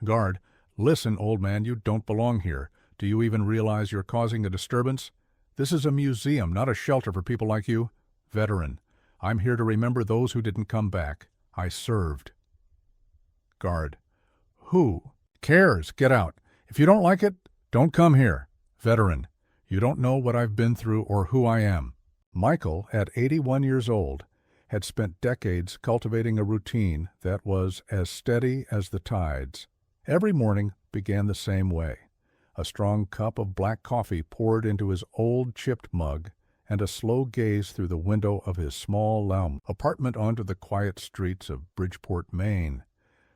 Guard, listen, old man, you don't belong here. Do you even realize you're causing a disturbance? This is a museum, not a shelter for people like you. Veteran, I'm here to remember those who didn't come back. I served. Guard, who cares? Get out. If you don't like it, don't come here. Veteran, you don't know what I've been through or who I am. Michael, at 81 years old, had spent decades cultivating a routine that was as steady as the tides. Every morning began the same way. A strong cup of black coffee poured into his old chipped mug, and a slow gaze through the window of his small apartment onto the quiet streets of Bridgeport, Maine.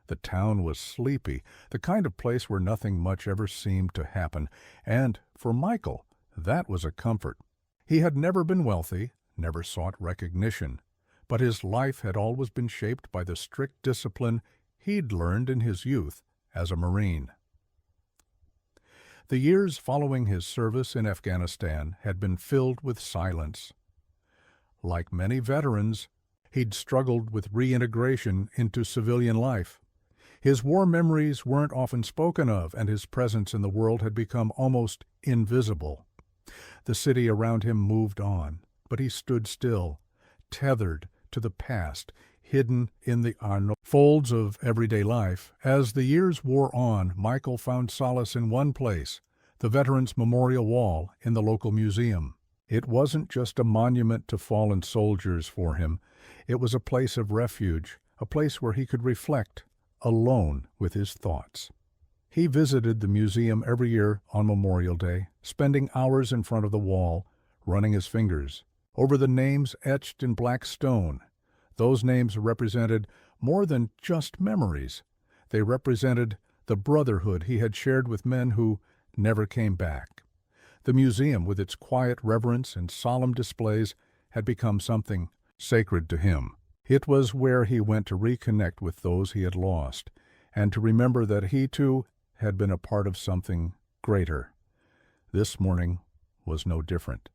The town was sleepy, the kind of place where nothing much ever seemed to happen, and for Michael, that was a comfort. He had never been wealthy, never sought recognition, but his life had always been shaped by the strict discipline he'd learned in his youth as a Marine. The years following his service in Afghanistan had been filled with silence. Like many veterans, he'd struggled with reintegration into civilian life. His war memories weren't often spoken of, and his presence in the world had become almost invisible. The city around him moved on, but he stood still, tethered to the past, hidden in the folds of everyday life. As the years wore on, Michael found solace in one place, the Veterans Memorial Wall in the local museum. It wasn't just a monument to fallen soldiers for him. It was a place of refuge, a place where he could reflect, alone with his thoughts. He visited the museum every year on Memorial Day, spending hours in front of the wall, running his fingers over the names etched in black stone. Those names represented more than just memories. They represented the brotherhood he had shared with men who never came back. The museum, with its quiet reverence and solemn displays, had become something sacred to him. It was where he went to reconnect with those he had lost, and to remember that he, too, had been a part of something greater. This morning was no different.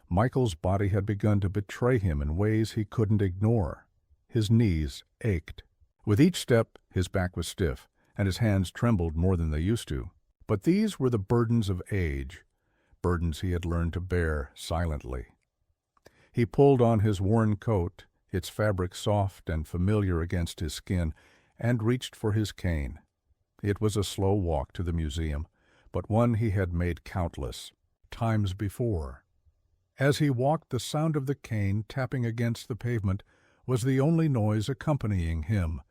Michael's body had begun to betray him in ways he couldn't ignore. His knees ached. With each step, his back was stiff, and his hands trembled more than they used to. But these were the burdens of age, burdens he had learned to bear silently. He pulled on his worn coat, its fabric soft and familiar against his skin, and reached for his cane. It was a slow walk to the museum, but one he had made countless times before. As he walked, the sound of the cane tapping against the pavement was the only noise accompanying him,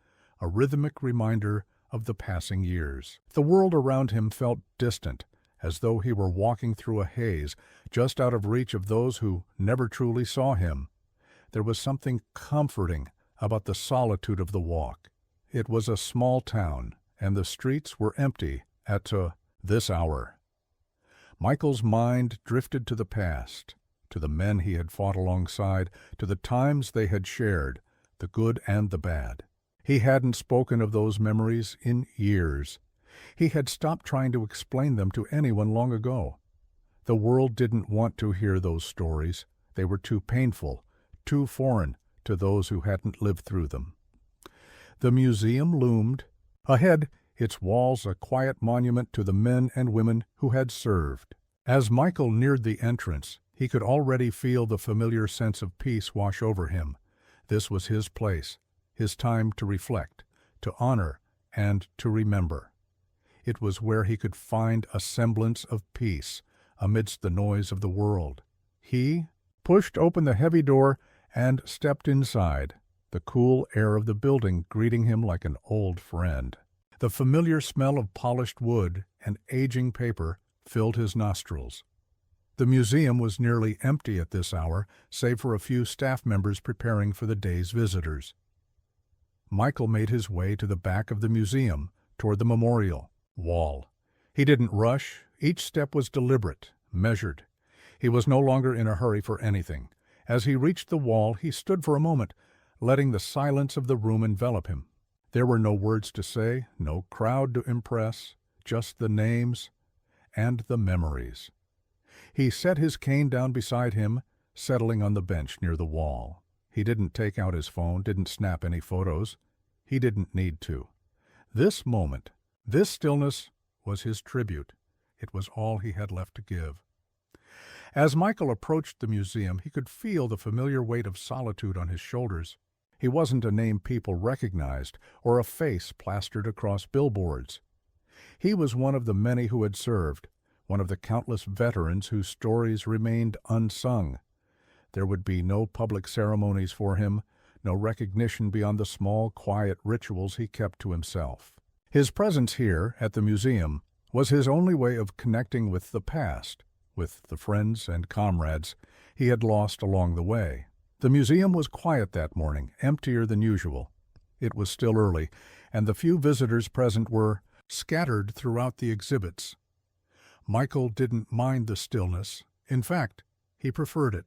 a rhythmic reminder of the passing years. The world around him felt distant, as though he were walking through a haze, just out of reach of those who never truly saw him. There was something comforting about the solitude of the walk. It was a small town, and the streets were empty at this hour. Michael's mind drifted to the past, to the men he had fought alongside, to the times they had shared, the good and the bad. He hadn't spoken of those memories in years. He had stopped trying to explain them to anyone long ago. The world didn't want to hear those stories. They were too painful, too foreign to those who hadn't lived through them. The museum loomed. Ahead, its walls a quiet monument to the men and women who had served. As Michael neared the entrance, he could already feel the familiar sense of peace wash over him. This was his place, his time to reflect, to honor, and to remember. It was where he could find a semblance of peace amidst the noise of the world. He pushed open the heavy door and stepped inside, the cool air of the building greeting him like an old friend. The familiar smell of polished wood and aging paper filled his nostrils. The museum was nearly empty at this hour, save for a few staff members preparing for the day's visitors. Michael made his way to the back of the museum, toward the memorial wall. He didn't rush. Each step was deliberate, measured. He was no longer in a hurry for anything. As he reached the wall, he stood for a moment, letting the silence of the room envelop him. There were no words to say, no crowd to impress, just the names and the memories. He set his cane down beside him, settling on the bench near the wall. He didn't take out his phone, didn't snap any photos. He didn't need to. This moment This stillness was his tribute. It was all he had left to give. As Michael approached the museum, he could feel the familiar weight of solitude on his shoulders. He wasn't a name people recognized or a face plastered across billboards. He was one of the many who had served, one of the countless veterans whose stories remained unsung. There would be no public ceremonies for him, no recognition beyond the small, quiet rituals he kept to himself. His presence here, at the museum, was his only way of connecting with the past, with the friends and comrades he had lost along the way. The museum was quiet that morning, emptier than usual. It was still early, and the few visitors present were scattered throughout the exhibits. Michael didn't mind the stillness. In fact, he preferred it.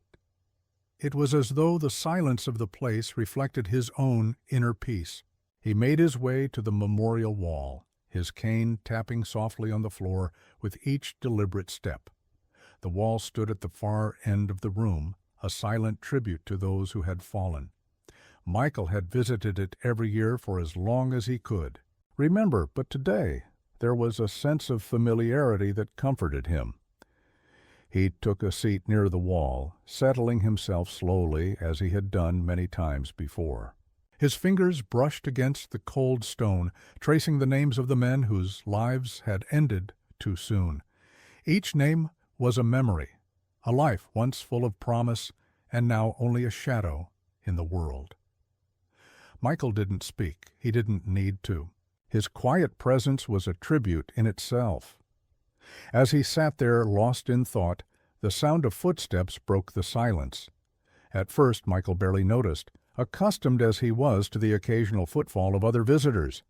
It was as though the silence of the place reflected his own inner peace. He made his way to the memorial wall, his cane tapping softly on the floor with each deliberate step. The wall stood at the far end of the room, a silent tribute to those who had fallen. Michael had visited it every year for as long as he could. Remember, but today there was a sense of familiarity that comforted him. He took a seat near the wall, settling himself slowly as he had done many times before. His fingers brushed against the cold stone, tracing the names of the men whose lives had ended too soon. Each name was a memory, a life once full of promise and now only a shadow in the world. Michael didn't speak. He didn't need to. His quiet presence was a tribute in itself. As he sat there lost in thought, the sound of footsteps broke the silence. At first Michael barely noticed, accustomed as he was to the occasional footfall of other visitors.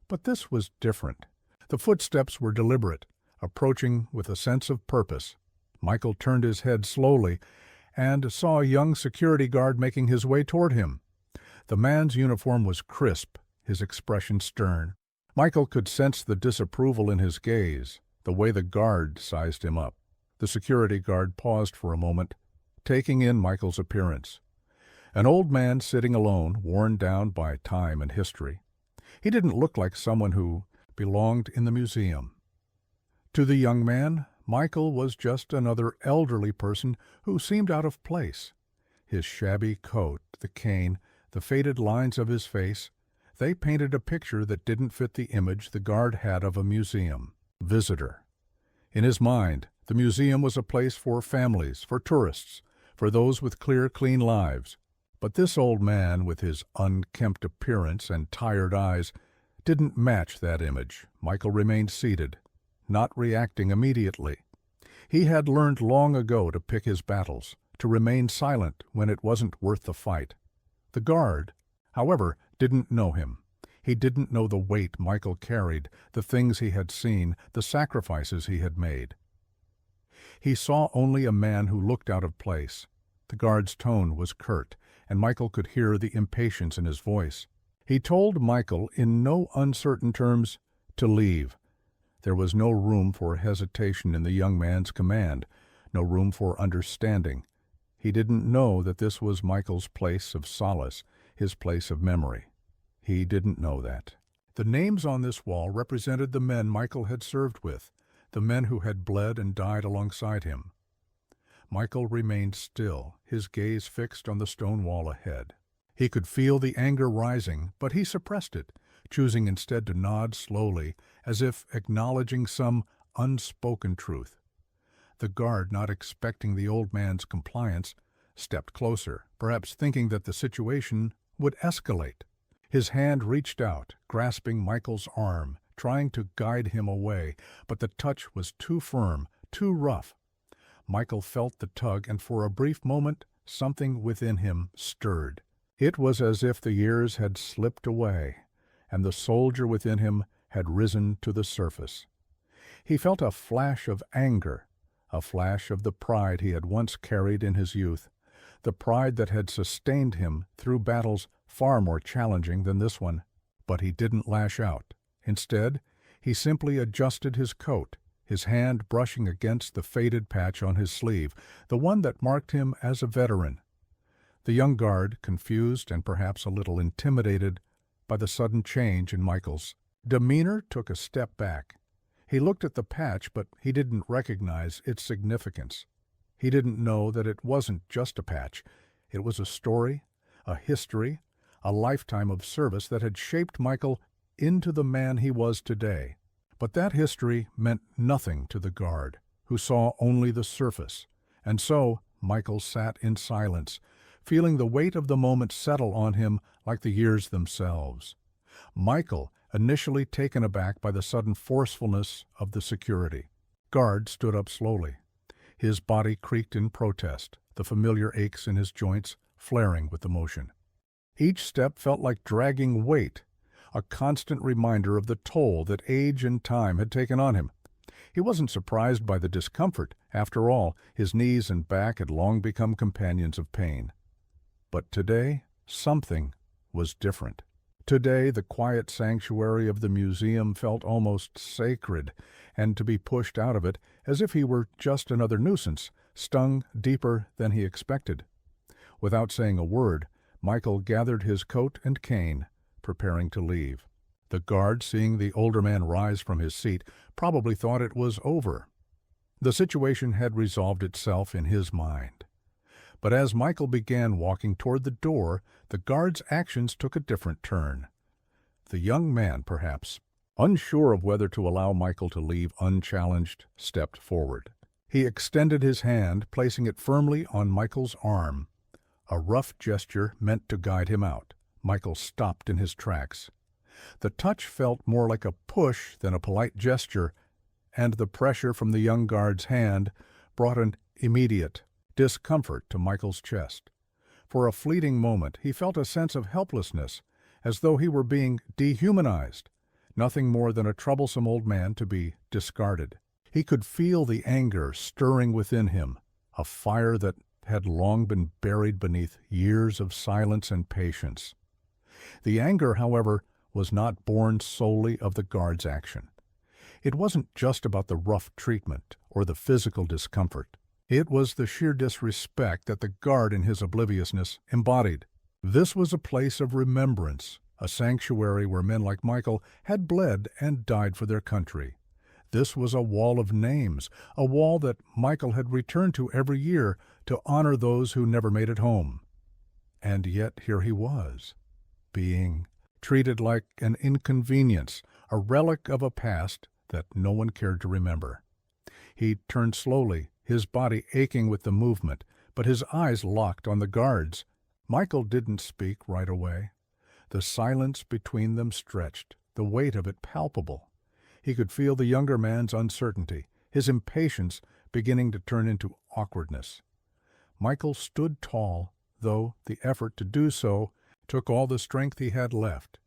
But this was different. The footsteps were deliberate, approaching with a sense of purpose. Michael turned his head slowly and saw a young security guard making his way toward him. The man's uniform was crisp, his expression stern. Michael could sense the disapproval in his gaze, the way the guard sized him up. The security guard paused for a moment, taking in Michael's appearance. An old man sitting alone, worn down by time and history. He didn't look like someone who belonged in the museum. To the young man, Michael was just another elderly person who seemed out of place. His shabby coat, the cane, the faded lines of his face, they painted a picture that didn't fit the image the guard had of a museum visitor. In his mind, the museum was a place for families, for tourists, for those with clear, clean lives. But this old man, with his unkempt appearance and tired eyes, didn't match that image. Michael remained seated, not reacting immediately. He had learned long ago to pick his battles, to remain silent when it wasn't worth the fight. The guard, however, didn't know him. He didn't know the weight Michael carried, the things he had seen, the sacrifices he had made. He saw only a man who looked out of place. The guard's tone was curt, and Michael could hear the impatience in his voice. He told Michael, in no uncertain terms, to leave. There was no room for hesitation in the young man's command, no room for understanding. He didn't know that this was Michael's place of solace, his place of memory. He didn't know that. The names on this wall represented the men Michael had served with, the men who had bled and died alongside him. Michael remained still, his gaze fixed on the stone wall ahead. He could feel the anger rising, but he suppressed it, choosing instead to nod slowly, as if acknowledging some unspoken truth. The guard, not expecting the old man's compliance, stepped closer, perhaps thinking that the situation would escalate. His hand reached out, grasping Michael's arm, trying to guide him away, but the touch was too firm, too rough. Michael felt the tug, and for a brief moment something within him stirred. It was as if the years had slipped away, and the soldier within him had risen to the surface. He felt a flash of anger, a flash of the pride he had once carried in his youth, the pride that had sustained him through battles far more challenging than this one. But he didn't lash out. Instead, he simply adjusted his coat, his hand brushing against the faded patch on his sleeve, the one that marked him as a veteran. The young guard, confused and perhaps a little intimidated by the sudden change in Michael's, demeanor took a step back. He looked at the patch, but he didn't recognize its significance. He didn't know that it wasn't just a patch. It was a story, a history, a lifetime of service that had shaped Michael into the man he was today. But that history meant nothing to the guard, who saw only the surface. And so Michael sat in silence, feeling the weight of the moment settle on him like the years themselves. Michael, initially taken aback by the sudden forcefulness of the security. Guard stood up slowly. His body creaked in protest, the familiar aches in his joints flaring with the motion. Each step felt like dragging weight, a constant reminder of the toll that age and time had taken on him. He wasn't surprised by the discomfort. After all, his knees and back had long become companions of pain. But today, something was different. Today, the quiet sanctuary of the museum felt almost sacred, and to be pushed out of it, as if he were just another nuisance, stung deeper than he expected. Without saying a word, Michael gathered his coat and cane, preparing to leave. The guard, seeing the older man rise from his seat, probably thought it was over. The situation had resolved itself in his mind. But as Michael began walking toward the door, the guard's actions took a different turn. The young man, perhaps, unsure of whether to allow Michael to leave unchallenged, stepped forward. He extended his hand, placing it firmly on Michael's arm. A rough gesture meant to guide him out. Michael stopped in his tracks. The touch felt more like a push than a polite gesture, and the pressure from the young guard's hand brought an immediate discomfort to Michael's chest. For a fleeting moment he felt a sense of helplessness, as though he were being dehumanized, nothing more than a troublesome old man to be discarded. He could feel the anger stirring within him, a fire that had long been buried beneath years of silence and patience. The anger, however, was not born solely of the guard's action. It wasn't just about the rough treatment or the physical discomfort. It was the sheer disrespect that the guard in his obliviousness embodied. This was a place of remembrance, a sanctuary where men like Michael had bled and died for their country. This was a wall of names, a wall that Michael had returned to every year to honor those who never made it home. And yet here he was, being treated like an inconvenience, a relic of a past that no one cared to remember. He turned slowly, his body aching with the movement, but his eyes locked on the guards. Michael didn't speak right away. The silence between them stretched, the weight of it palpable. He could feel the younger man's uncertainty, his impatience beginning to turn into awkwardness. Michael stood tall, though the effort to do so took all the strength he had left.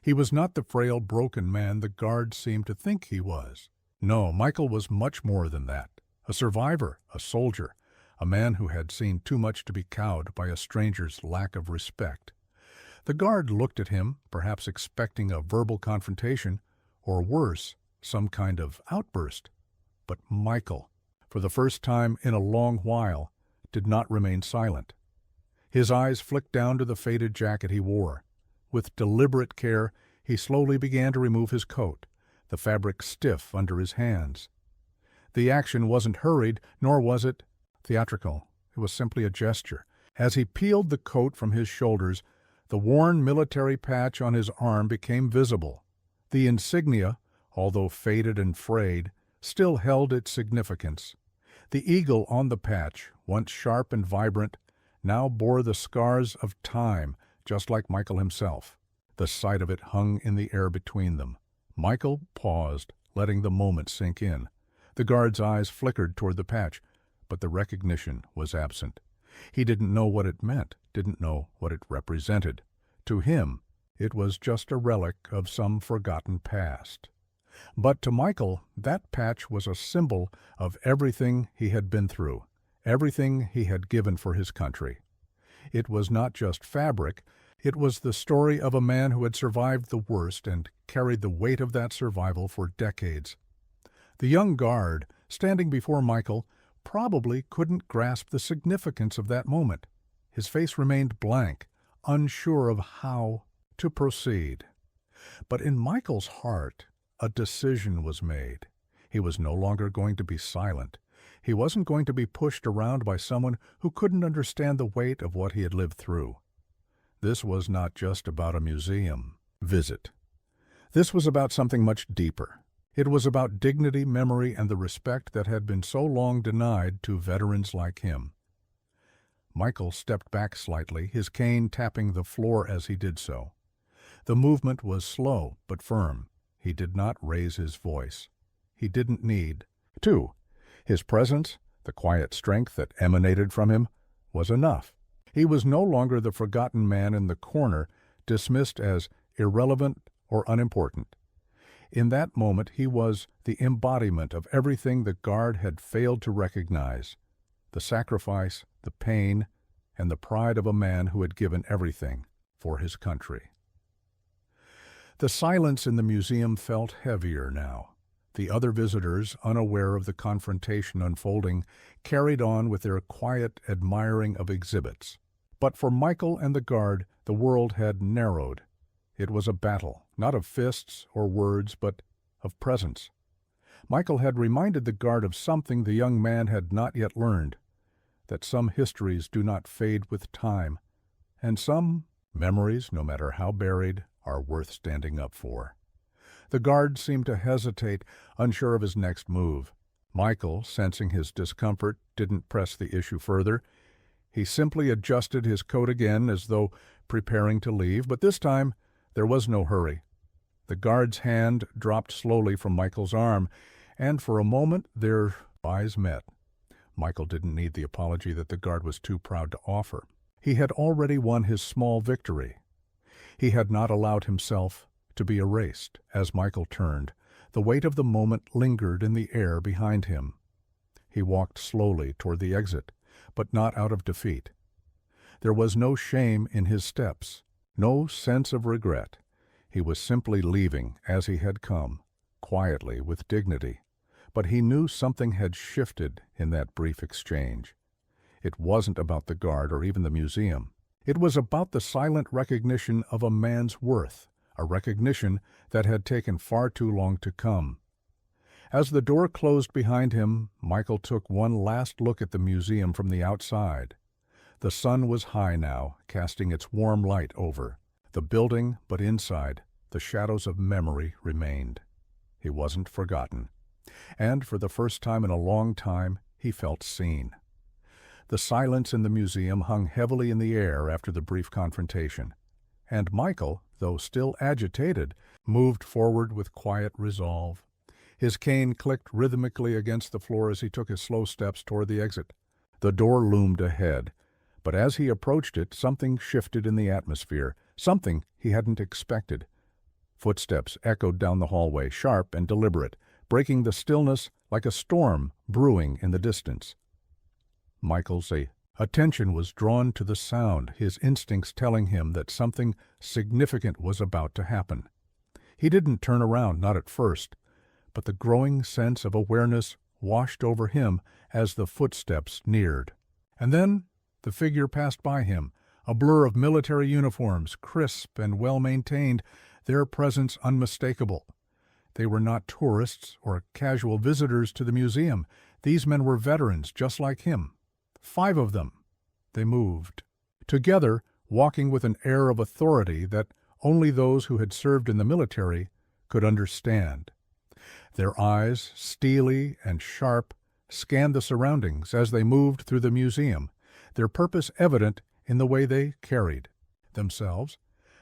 He was not the frail, broken man the guards seemed to think he was. No, Michael was much more than that. A survivor, a soldier, a man who had seen too much to be cowed by a stranger's lack of respect. The guard looked at him, perhaps expecting a verbal confrontation, or worse, some kind of outburst. But Michael, for the first time in a long while, did not remain silent. His eyes flicked down to the faded jacket he wore. With deliberate care, he slowly began to remove his coat, the fabric stiff under his hands. The action wasn't hurried, nor was it theatrical. It was simply a gesture. As he peeled the coat from his shoulders, the worn military patch on his arm became visible. The insignia, although faded and frayed, still held its significance. The eagle on the patch, once sharp and vibrant, now bore the scars of time, just like Michael himself. The sight of it hung in the air between them. Michael paused, letting the moment sink in. The guard's eyes flickered toward the patch, but the recognition was absent. He didn't know what it meant, didn't know what it represented. To him, it was just a relic of some forgotten past. But to Michael, that patch was a symbol of everything he had been through, everything he had given for his country. It was not just fabric, it was the story of a man who had survived the worst and carried the weight of that survival for decades. The young guard, standing before Michael, probably couldn't grasp the significance of that moment. His face remained blank, unsure of how to proceed. But in Michael's heart, a decision was made. He was no longer going to be silent. He wasn't going to be pushed around by someone who couldn't understand the weight of what he had lived through. This was not just about a museum visit. This was about something much deeper. It was about dignity, memory, and the respect that had been so long denied to veterans like him. Michael stepped back slightly, his cane tapping the floor as he did so. The movement was slow but firm. He did not raise his voice. He didn't need to. His presence, the quiet strength that emanated from him, was enough. He was no longer the forgotten man in the corner, dismissed as irrelevant or unimportant. In that moment he was the embodiment of everything the Guard had failed to recognize: the sacrifice, the pain, and the pride of a man who had given everything for his country. The silence in the museum felt heavier now. The other visitors, unaware of the confrontation unfolding, carried on with their quiet admiring of exhibits. But for Michael and the Guard, the world had narrowed. It was a battle, not of fists or words, but of presence. Michael had reminded the Guard of something the young man had not yet learned: that some histories do not fade with time, and some memories, no matter how buried, are worth standing up for. The Guard seemed to hesitate, unsure of his next move. Michael, sensing his discomfort, didn't press the issue further. He simply adjusted his coat again as though preparing to leave, but this time there was no hurry. The Guard's hand dropped slowly from Michael's arm, and for a moment their eyes met. Michael didn't need the apology that the Guard was too proud to offer. He had already won his small victory. He had not allowed himself to be erased. As Michael turned, the weight of the moment lingered in the air behind him. He walked slowly toward the exit, but not out of defeat. There was no shame in his steps, no sense of regret. He was simply leaving as he had come, quietly, with dignity. But he knew something had shifted in that brief exchange. It wasn't about the Guard or even the museum. It was about the silent recognition of a man's worth, a recognition that had taken far too long to come. As the door closed behind him, Michael took one last look at the museum from the outside. The sun was high now, casting its warm light over the building, but inside, the shadows of memory remained. He wasn't forgotten. And for the first time in a long time, he felt seen. The silence in the museum hung heavily in the air after the brief confrontation, and Michael, though still agitated, moved forward with quiet resolve. His cane clicked rhythmically against the floor as he took his slow steps toward the exit. The door loomed ahead, but as he approached it, something shifted in the atmosphere, something he hadn't expected. Footsteps echoed down the hallway, sharp and deliberate, breaking the stillness like a storm brewing in the distance. Michael's attention was drawn to the sound, his instincts telling him that something significant was about to happen. He didn't turn around, not at first, but the growing sense of awareness washed over him as the footsteps neared. And then the figure passed by him, a blur of military uniforms, crisp and well-maintained, their presence unmistakable. They were not tourists or casual visitors to the museum. These men were veterans, just like him. 5 of them. They moved together, walking with an air of authority that only those who had served in the military could understand. Their eyes, steely and sharp, scanned the surroundings as they moved through the museum, their purpose evident in the way they carried themselves.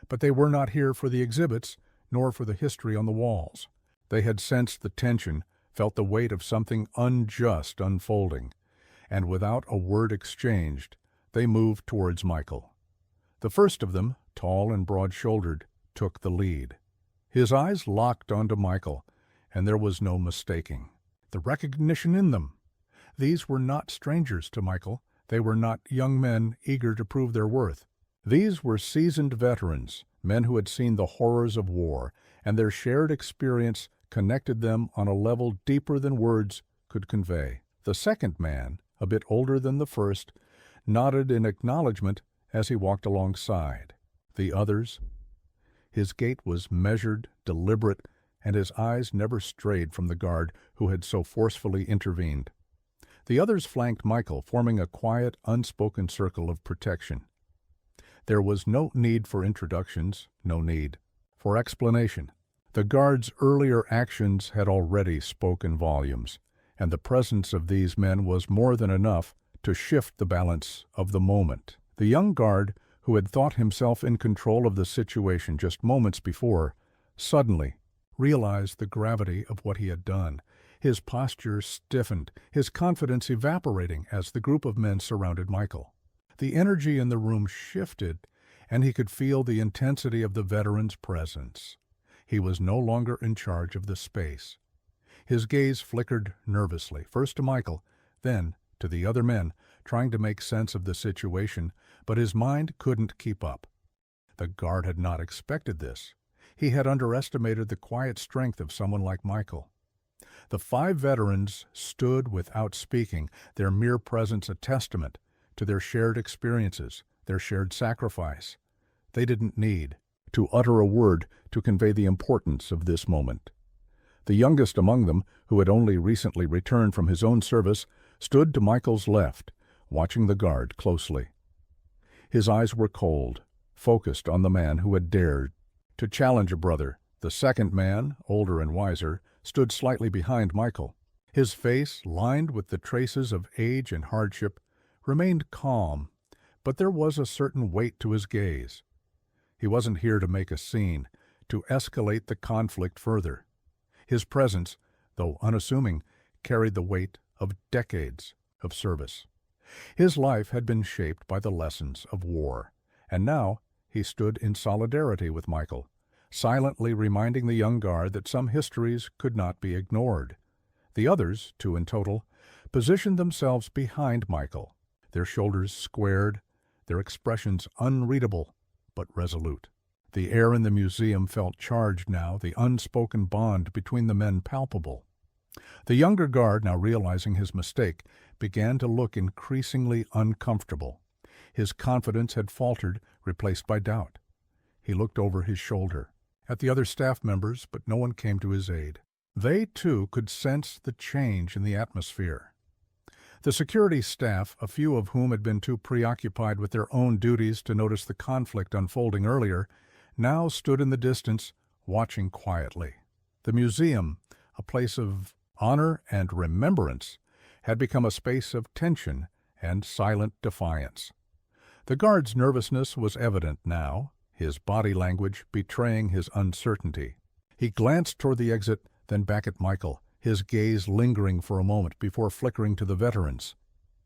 But they were not here for the exhibits, nor for the history on the walls. They had sensed the tension, felt the weight of something unjust unfolding, and without a word exchanged, they moved towards Michael. The first of them, tall and broad-shouldered, took the lead. His eyes locked onto Michael, and there was no mistaking the recognition in them. These were not strangers to Michael. They were not young men eager to prove their worth. These were seasoned veterans, men who had seen the horrors of war, and their shared experience connected them on a level deeper than words could convey. The second man, a bit older than the first, nodded in acknowledgment as he walked alongside. The others? His gait was measured, deliberate, and his eyes never strayed from the guard who had so forcefully intervened. The others flanked Michael, forming a quiet, unspoken circle of protection. There was no need for introductions, no need for explanation. The guard's earlier actions had already spoken volumes, and the presence of these men was more than enough to shift the balance of the moment. The young guard, who had thought himself in control of the situation just moments before, suddenly realized the gravity of what he had done. His posture stiffened, his confidence evaporating as the group of men surrounded Michael. The energy in the room shifted, and he could feel the intensity of the veteran's presence. He was no longer in charge of the space. His gaze flickered nervously, first to Michael, then to the other men, trying to make sense of the situation, but his mind couldn't keep up. The guard had not expected this. He had underestimated the quiet strength of someone like Michael. The 5 veterans stood without speaking, their mere presence a testament to their shared experiences, their shared sacrifice. They didn't need to utter a word to convey the importance of this moment. The youngest among them, who had only recently returned from his own service, stood to Michael's left, watching the guard closely. His eyes were cold, focused on the man who had dared to challenge a brother. The second man, older and wiser, stood slightly behind Michael. His face, lined with the traces of age and hardship, remained calm, but there was a certain weight to his gaze. He wasn't here to make a scene, to escalate the conflict further. His presence, though unassuming, carried the weight of decades of service. His life had been shaped by the lessons of war, and now he stood in solidarity with Michael, silently reminding the young guard that some histories could not be ignored. The others, 2 in total, positioned themselves behind Michael, their shoulders squared, their expressions unreadable but resolute. The air in the museum felt charged now, the unspoken bond between the men palpable. The younger guard, now realizing his mistake, began to look increasingly uncomfortable. His confidence had faltered, replaced by doubt. He looked over his shoulder at the other staff members, but no one came to his aid. They, too, could sense the change in the atmosphere. The security staff, a few of whom had been too preoccupied with their own duties to notice the conflict unfolding earlier, now stood in the distance, watching quietly. The museum, a place of honor and remembrance, had become a space of tension and silent defiance. The guard's nervousness was evident now, his body language betraying his uncertainty. He glanced toward the exit, then back at Michael, his gaze lingering for a moment before flickering to the veterans.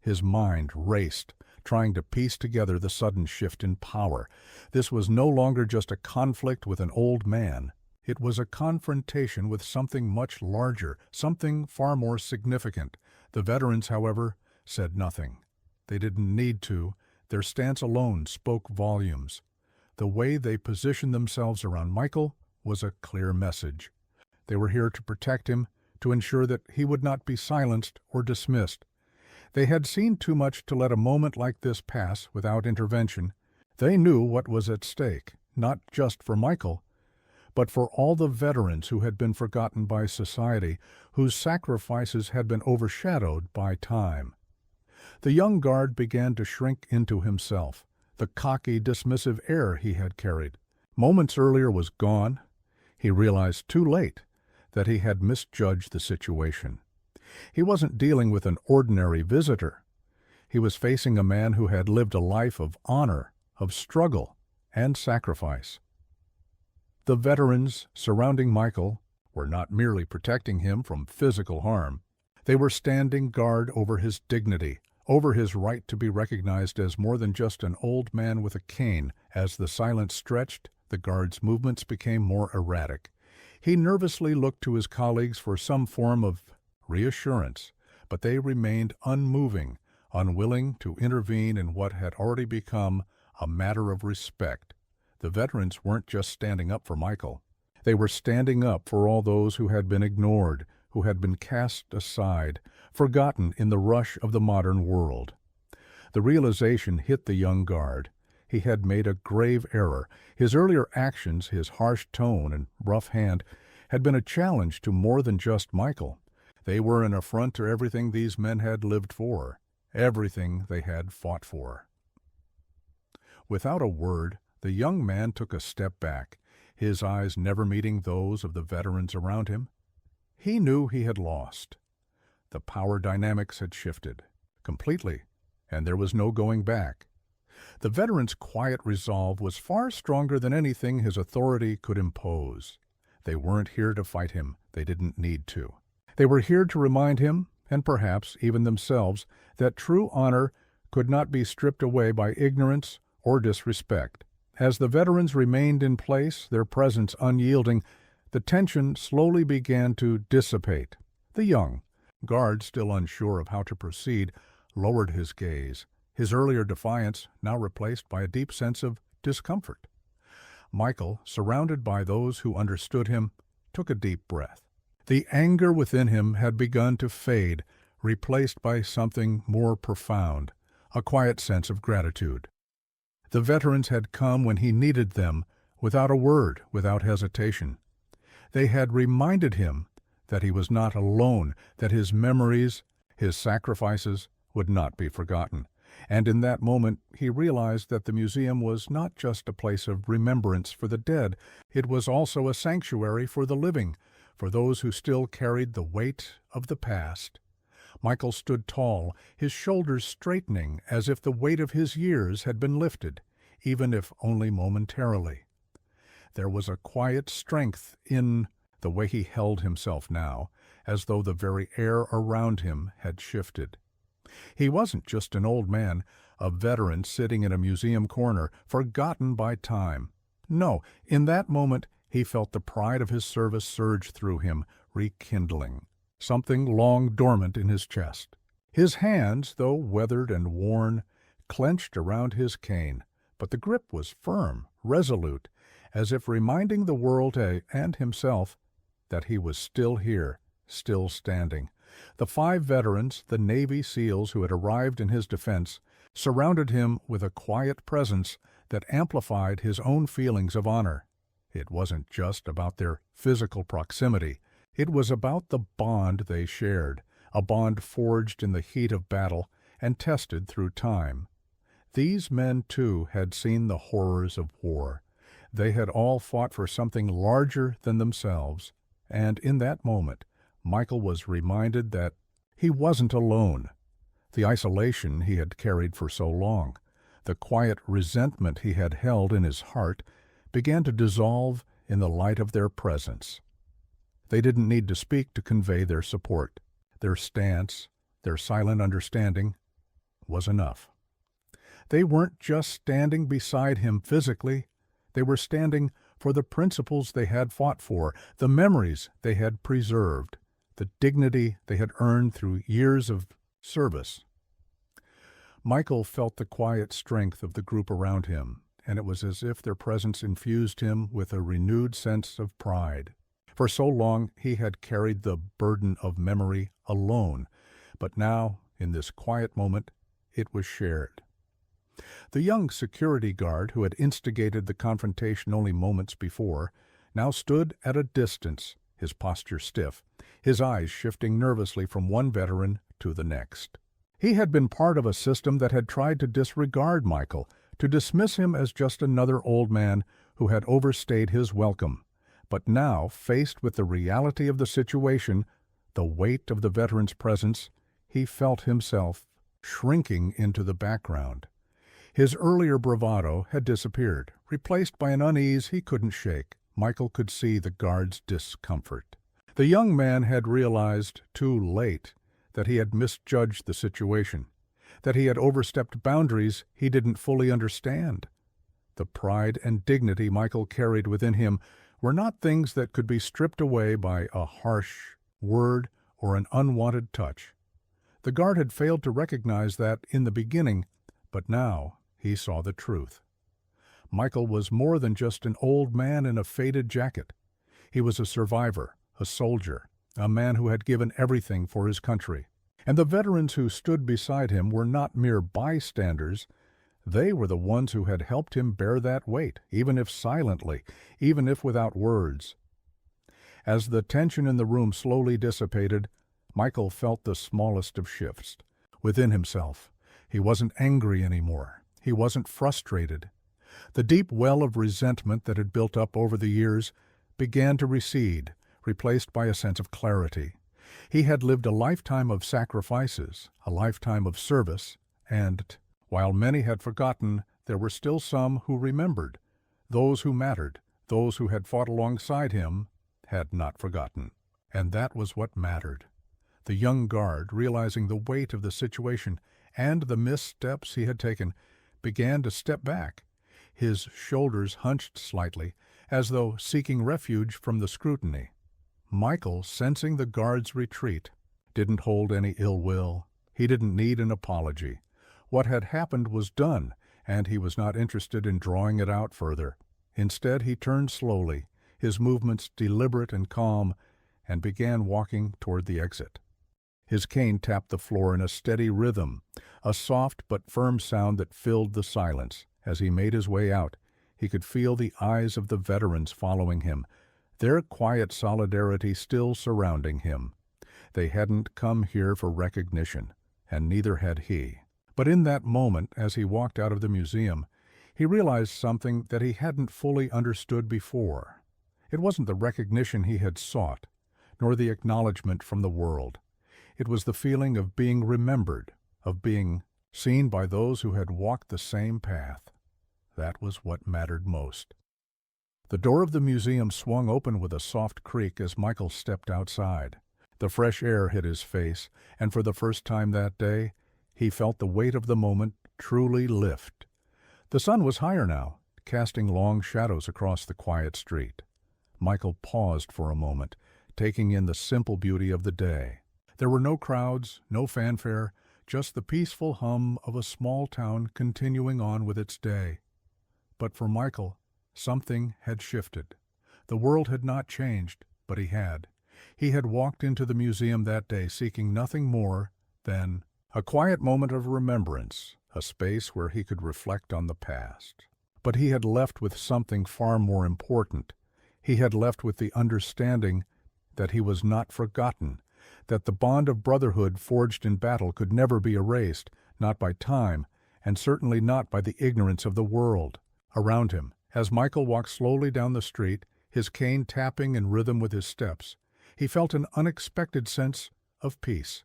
His mind raced, trying to piece together the sudden shift in power. This was no longer just a conflict with an old man. It was a confrontation with something much larger, something far more significant. The veterans, however, said nothing. They didn't need to. Their stance alone spoke volumes. The way they positioned themselves around Michael was a clear message. They were here to protect him, to ensure that he would not be silenced or dismissed. They had seen too much to let a moment like this pass without intervention. They knew what was at stake, not just for Michael, but for all the veterans who had been forgotten by society, whose sacrifices had been overshadowed by time. The young guard began to shrink into himself. The cocky, dismissive air he had carried moments earlier was gone. He realized too late that he had misjudged the situation. He wasn't dealing with an ordinary visitor. He was facing a man who had lived a life of honor, of struggle, and sacrifice. The veterans surrounding Michael were not merely protecting him from physical harm. They were standing guard over his dignity, over his right to be recognized as more than just an old man with a cane. As the silence stretched, the guard's movements became more erratic. He nervously looked to his colleagues for some form of reassurance, but they remained unmoving, unwilling to intervene in what had already become a matter of respect. The veterans weren't just standing up for Michael. They were standing up for all those who had been ignored, who had been cast aside, forgotten in the rush of the modern world. The realization hit the young guard. He had made a grave error. His earlier actions, his harsh tone and rough hand, had been a challenge to more than just Michael. They were an affront to everything these men had lived for, everything they had fought for. Without a word, the young man took a step back, his eyes never meeting those of the veterans around him. He knew he had lost. The power dynamics had shifted completely, and there was no going back. The veteran's quiet resolve was far stronger than anything his authority could impose. They weren't here to fight him. They didn't need to. They were here to remind him, and perhaps even themselves, that true honor could not be stripped away by ignorance or disrespect. As the veterans remained in place, their presence unyielding, the tension slowly began to dissipate. The young guard, still unsure of how to proceed, lowered his gaze, his earlier defiance now replaced by a deep sense of discomfort. Michael, surrounded by those who understood him, took a deep breath. The anger within him had begun to fade, replaced by something more profound, a quiet sense of gratitude. The veterans had come when he needed them, without a word, without hesitation. They had reminded him that he was not alone, that his memories, his sacrifices, would not be forgotten. And in that moment he realized that the museum was not just a place of remembrance for the dead, it was also a sanctuary for the living, for those who still carried the weight of the past. Michael stood tall, his shoulders straightening as if the weight of his years had been lifted, even if only momentarily. There was a quiet strength in the way he held himself now, as though the very air around him had shifted. He wasn't just an old man, a veteran sitting in a museum corner, forgotten by time. No, in that moment he felt the pride of his service surge through him, rekindling something long dormant in his chest. His hands, though weathered and worn, clenched around his cane, but the grip was firm, resolute, as if reminding the world and himself that he was still here, still standing. The 5 veterans, the Navy SEALs who had arrived in his defense, surrounded him with a quiet presence that amplified his own feelings of honor. It wasn't just about their physical proximity. It was about the bond they shared, a bond forged in the heat of battle and tested through time. These men, too, had seen the horrors of war. They had all fought for something larger than themselves, and in that moment, Michael was reminded that he wasn't alone. The isolation he had carried for so long, the quiet resentment he had held in his heart, began to dissolve in the light of their presence. They didn't need to speak to convey their support. Their stance, their silent understanding, was enough. They weren't just standing beside him physically, they were standing for the principles they had fought for, the memories they had preserved, the dignity they had earned through years of service. Michael felt the quiet strength of the group around him, and it was as if their presence infused him with a renewed sense of pride. For so long he had carried the burden of memory alone, but now, in this quiet moment, it was shared. The young security guard who had instigated the confrontation only moments before now stood at a distance, his posture stiff, his eyes shifting nervously from one veteran to the next. He had been part of a system that had tried to disregard Michael, to dismiss him as just another old man who had overstayed his welcome. But now, faced with the reality of the situation, the weight of the veteran's presence, he felt himself shrinking into the background. His earlier bravado had disappeared, replaced by an unease he couldn't shake. Michael could see the guard's discomfort. The young man had realized too late that he had misjudged the situation, that he had overstepped boundaries he didn't fully understand. The pride and dignity Michael carried within him were not things that could be stripped away by a harsh word or an unwanted touch. The guard had failed to recognize that in the beginning, but now he saw the truth. Michael was more than just an old man in a faded jacket. He was a survivor, a soldier, a man who had given everything for his country. And the veterans who stood beside him were not mere bystanders. They were the ones who had helped him bear that weight, even if silently, even if without words. As the tension in the room slowly dissipated, Michael felt the smallest of shifts. Within himself, he wasn't angry anymore. He wasn't frustrated. The deep well of resentment that had built up over the years began to recede, replaced by a sense of clarity. He had lived a lifetime of sacrifices, a lifetime of service, and, while many had forgotten, there were still some who remembered. Those who mattered, those who had fought alongside him, had not forgotten. And that was what mattered. The young guard, realizing the weight of the situation and the missteps he had taken, began to step back. His shoulders hunched slightly, as though seeking refuge from the scrutiny. Michael, sensing the guard's retreat, didn't hold any ill will. He didn't need an apology. What had happened was done, and he was not interested in drawing it out further. Instead, he turned slowly, his movements deliberate and calm, and began walking toward the exit. His cane tapped the floor in a steady rhythm, a soft but firm sound that filled the silence. As he made his way out, he could feel the eyes of the veterans following him, their quiet solidarity still surrounding him. They hadn't come here for recognition, and neither had he. But in that moment, as he walked out of the museum, he realized something that he hadn't fully understood before. It wasn't the recognition he had sought, nor the acknowledgement from the world. It was the feeling of being remembered, of being seen by those who had walked the same path. That was what mattered most. The door of the museum swung open with a soft creak as Michael stepped outside. The fresh air hit his face, and for the first time that day, he felt the weight of the moment truly lift. The sun was higher now, casting long shadows across the quiet street. Michael paused for a moment, taking in the simple beauty of the day. There were no crowds, no fanfare, just the peaceful hum of a small town continuing on with its day. But for Michael, something had shifted. The world had not changed, but he had. He had walked into the museum that day seeking nothing more than a quiet moment of remembrance, a space where he could reflect on the past. But he had left with something far more important. He had left with the understanding that he was not forgotten, that the bond of brotherhood forged in battle could never be erased, not by time, and certainly not by the ignorance of the world around him. As Michael walked slowly down the street, his cane tapping in rhythm with his steps, he felt an unexpected sense of peace.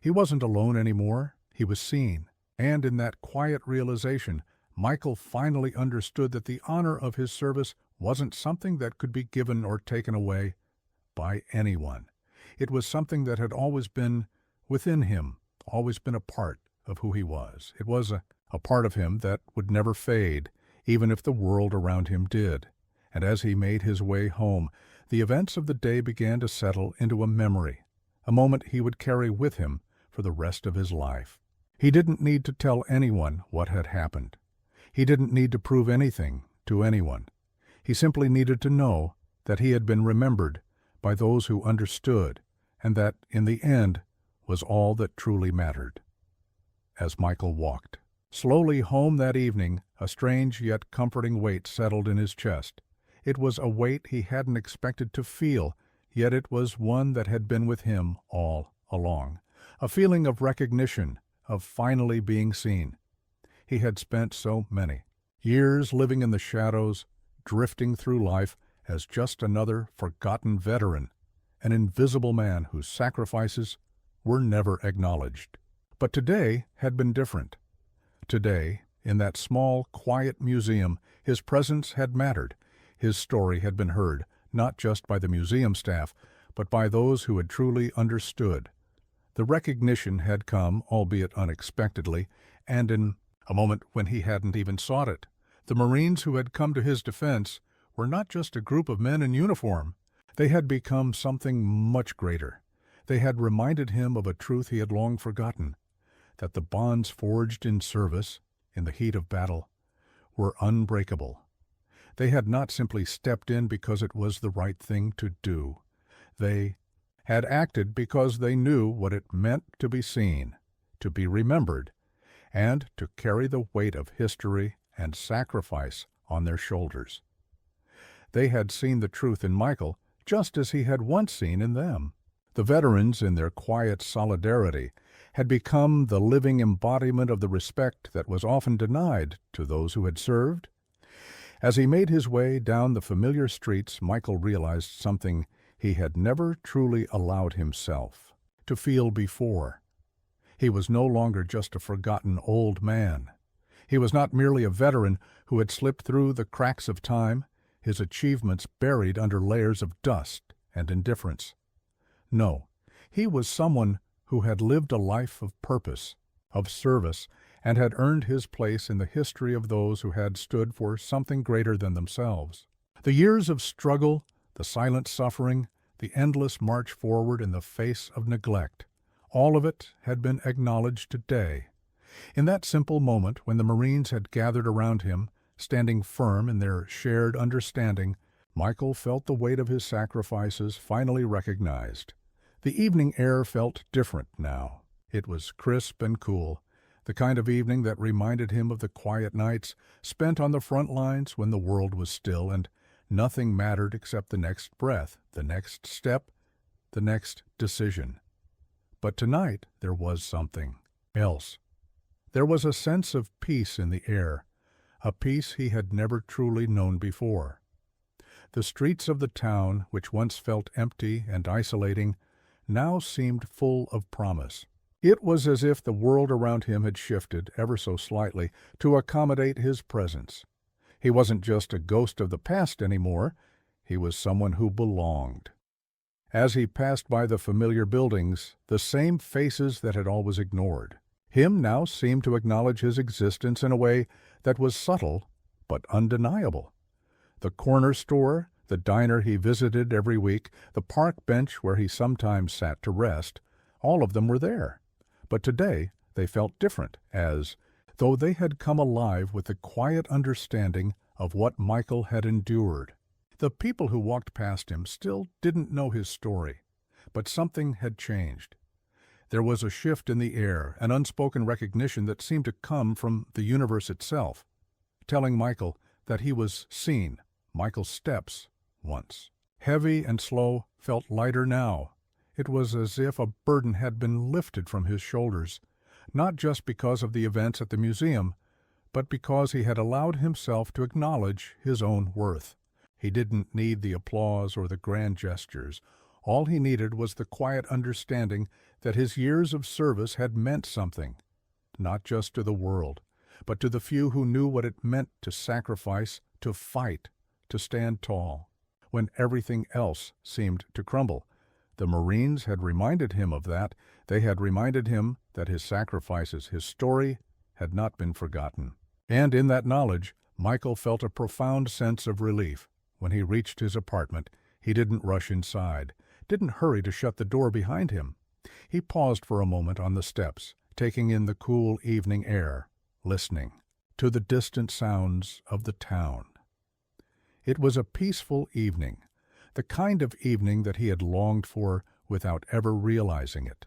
He wasn't alone anymore. He was seen. And in that quiet realization, Michael finally understood that the honor of his service wasn't something that could be given or taken away by anyone. It was something that had always been within him, always been a part of who he was. It was a part of him that would never fade, even if the world around him did. And as he made his way home, the events of the day began to settle into a memory, a moment he would carry with him for the rest of his life. He didn't need to tell anyone what had happened. He didn't need to prove anything to anyone. He simply needed to know that he had been remembered by those who understood, and that, in the end, was all that truly mattered. As Michael walked slowly home that evening, a strange yet comforting weight settled in his chest. It was a weight he hadn't expected to feel, yet it was one that had been with him all along. A feeling of recognition, of finally being seen. He had spent so many years living in the shadows, drifting through life as just another forgotten veteran, an invisible man whose sacrifices were never acknowledged. But today had been different. Today, in that small, quiet museum, his presence had mattered. His story had been heard, not just by the museum staff, but by those who had truly understood. The recognition had come, albeit unexpectedly, and in a moment when he hadn't even sought it. The Marines who had come to his defense were not just a group of men in uniform. They had become something much greater. They had reminded him of a truth he had long forgotten, that the bonds forged in service, in the heat of battle, were unbreakable. They had not simply stepped in because it was the right thing to do. They had acted because they knew what it meant to be seen, to be remembered, and to carry the weight of history and sacrifice on their shoulders. They had seen the truth in Michael just as he had once seen in them. The veterans, in their quiet solidarity, had become the living embodiment of the respect that was often denied to those who had served. As he made his way down the familiar streets, Michael realized something he had never truly allowed himself to feel before. He was no longer just a forgotten old man. He was not merely a veteran who had slipped through the cracks of time, his achievements buried under layers of dust and indifference. No, he was someone who had lived a life of purpose, of service, and had earned his place in the history of those who had stood for something greater than themselves. The years of struggle, the silent suffering, the endless march forward in the face of neglect, all of it had been acknowledged today. In that simple moment when the Marines had gathered around him, standing firm in their shared understanding, Michael felt the weight of his sacrifices finally recognized. The evening air felt different now. It was crisp and cool, the kind of evening that reminded him of the quiet nights spent on the front lines when the world was still and nothing mattered except the next breath, the next step, the next decision. But tonight there was something else. There was a sense of peace in the air, a peace he had never truly known before. The streets of the town, which once felt empty and isolating, now seemed full of promise. It was as if the world around him had shifted ever so slightly to accommodate his presence. He wasn't just a ghost of the past anymore. He was someone who belonged. As he passed by the familiar buildings, the same faces that had always ignored him now seemed to acknowledge his existence in a way that was subtle but undeniable. The corner store, the diner he visited every week, the park bench where he sometimes sat to rest, all of them were there. But today they felt different, as though they had come alive with the quiet understanding of what Michael had endured. The people who walked past him still didn't know his story, but something had changed. There was a shift in the air, an unspoken recognition that seemed to come from the universe itself, telling Michael that he was seen. Michael's steps, once heavy and slow, felt lighter now. It was as if a burden had been lifted from his shoulders, not just because of the events at the museum, but because he had allowed himself to acknowledge his own worth. He didn't need the applause or the grand gestures. All he needed was the quiet understanding that his years of service had meant something, not just to the world, but to the few who knew what it meant to sacrifice, to fight, to stand tall, when everything else seemed to crumble. The Marines had reminded him of that. They had reminded him that his sacrifices, his story, had not been forgotten. And in that knowledge, Michael felt a profound sense of relief. When he reached his apartment, he didn't rush inside, didn't hurry to shut the door behind him. He paused for a moment on the steps, taking in the cool evening air, listening to the distant sounds of the town. It was a peaceful evening, the kind of evening that he had longed for without ever realizing it.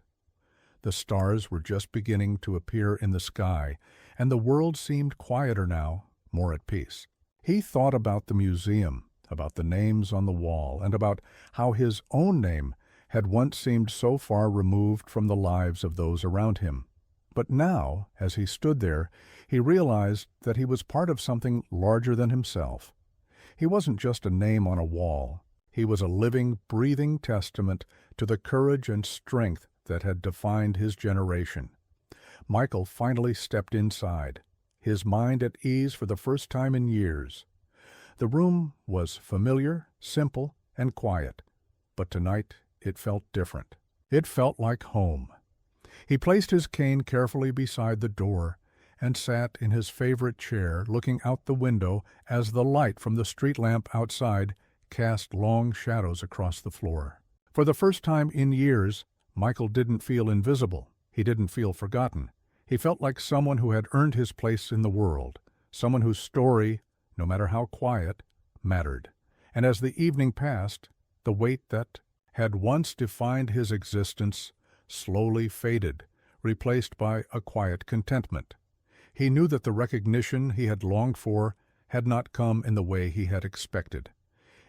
The stars were just beginning to appear in the sky, and the world seemed quieter now, more at peace. He thought about the museum, about the names on the wall, and about how his own name had once seemed so far removed from the lives of those around him. But now, as he stood there, he realized that he was part of something larger than himself. He wasn't just a name on a wall. He was a living, breathing testament to the courage and strength that had defined his generation. Michael finally stepped inside, his mind at ease for the first time in years. The room was familiar, simple, and quiet, but tonight it felt different. It felt like home. He placed his cane carefully beside the door and sat in his favorite chair, looking out the window as the light from the street lamp outside cast long shadows across the floor. For the first time in years, Michael didn't feel invisible. He didn't feel forgotten. He felt like someone who had earned his place in the world, someone whose story, no matter how quiet, mattered. And as the evening passed, the weight that had once defined his existence slowly faded, replaced by a quiet contentment. He knew that the recognition he had longed for had not come in the way he had expected.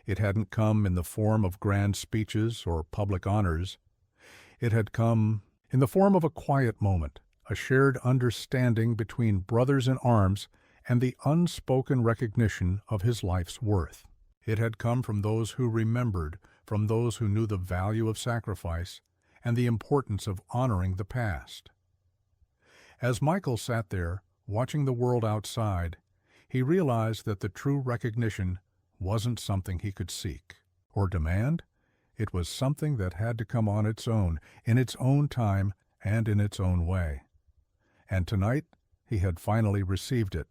It hadn't come in the form of grand speeches or public honors. It had come in the form of a quiet moment, a shared understanding between brothers in arms, and the unspoken recognition of his life's worth. It had come from those who remembered, from those who knew the value of sacrifice and the importance of honoring the past. As Michael sat there, watching the world outside, he realized that the true recognition wasn't something he could seek or demand. It was something that had to come on its own, in its own time and in its own way. And tonight he had finally received it.